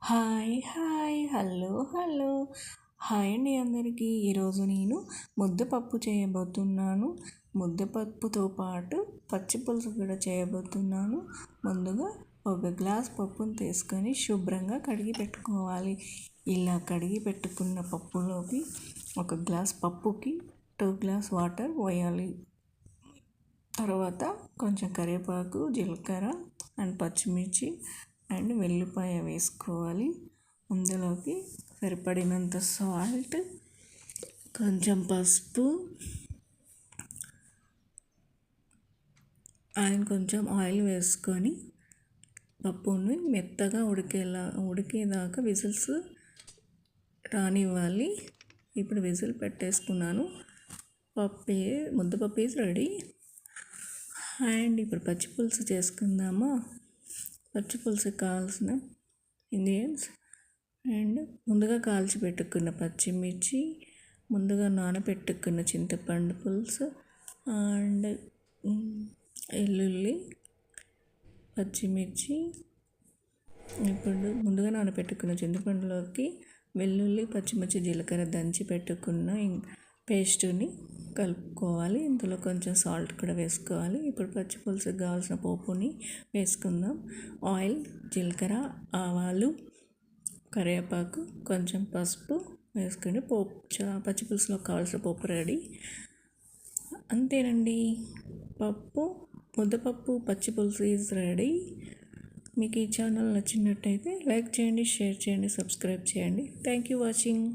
Hi hi hello hello hi అండి అందరికీ. ఈరోజు నేను ముద్దపప్పు చేయబోతున్నాను. ముద్దపప్పుతో పాటు పచ్చి పులుసు కూడా చేయబోతున్నాను. ముందుగా ఒక గ్లాస్ పప్పును తీసుకొని శుభ్రంగా కడిగి పెట్టుకోవాలి. ఇలా కడిగి పెట్టుకున్న పప్పులోకి ఒక గ్లాస్ పప్పుకి 2 గ్లాస్ వాటర్ పోయాలి. తర్వాత కొంచెం కరివేపాకు, జీలకర్ర అండ్ పచ్చిమిర్చి అండ్ వెల్లిపాయ వేసుకోవాలి. అందులోకి సరిపడినంత సాల్ట్, కొంచెం పసుపు అండ్ కొంచెం ఆయిల్ వేసుకొని పప్పుని మెత్తగా ఉడికేదాకా విజిల్స్ రానివ్వాలి. ఇప్పుడు విజిల్ పెట్టేసుకున్నాను. ముద్దపప్పు ఈజ్ రెడీ. అండ్ ఇప్పుడు పచ్చి పులుసు చేసుకుందామా. పచ్చి పులుసుకి కావాల్సిన ఇంగ్రీడియంట్స్ అండ్ ముందుగా కాల్చి పెట్టుకున్న పచ్చిమిర్చి, ముందుగా నానబెట్టుకున్న చింతపండు పులుసు అండ్ వెల్లుల్లి, పచ్చిమిర్చి. ఇప్పుడు ముందుగా నానబెట్టుకున్న చింతపండులోకి వెల్లుల్లి, పచ్చిమిర్చి, జీలకర్ర దంచి పెట్టుకున్న పేస్టుని కలుపుకోవాలి. ఇందులో కొంచెం సాల్ట్ కూడా వేసుకోవాలి. ఇప్పుడు పచ్చి పులుసుకి కావాల్సిన పోపుని వేసుకుందాం. ఆయిల్, జీలకర్ర, ఆవాలు, కరివేపాకు, కొంచెం పసుపు వేసుకొని పచ్చి పులుసులో కావాల్సిన పోపు రెడీ. అంతేనండి, ముద్దపప్పు పచ్చి పులుసు ఈజ్ రెడీ. మీకు ఈ ఛానల్ నచ్చినట్టయితే లైక్ చేయండి, షేర్ చేయండి, సబ్స్క్రైబ్ చేయండి. Thank you watching.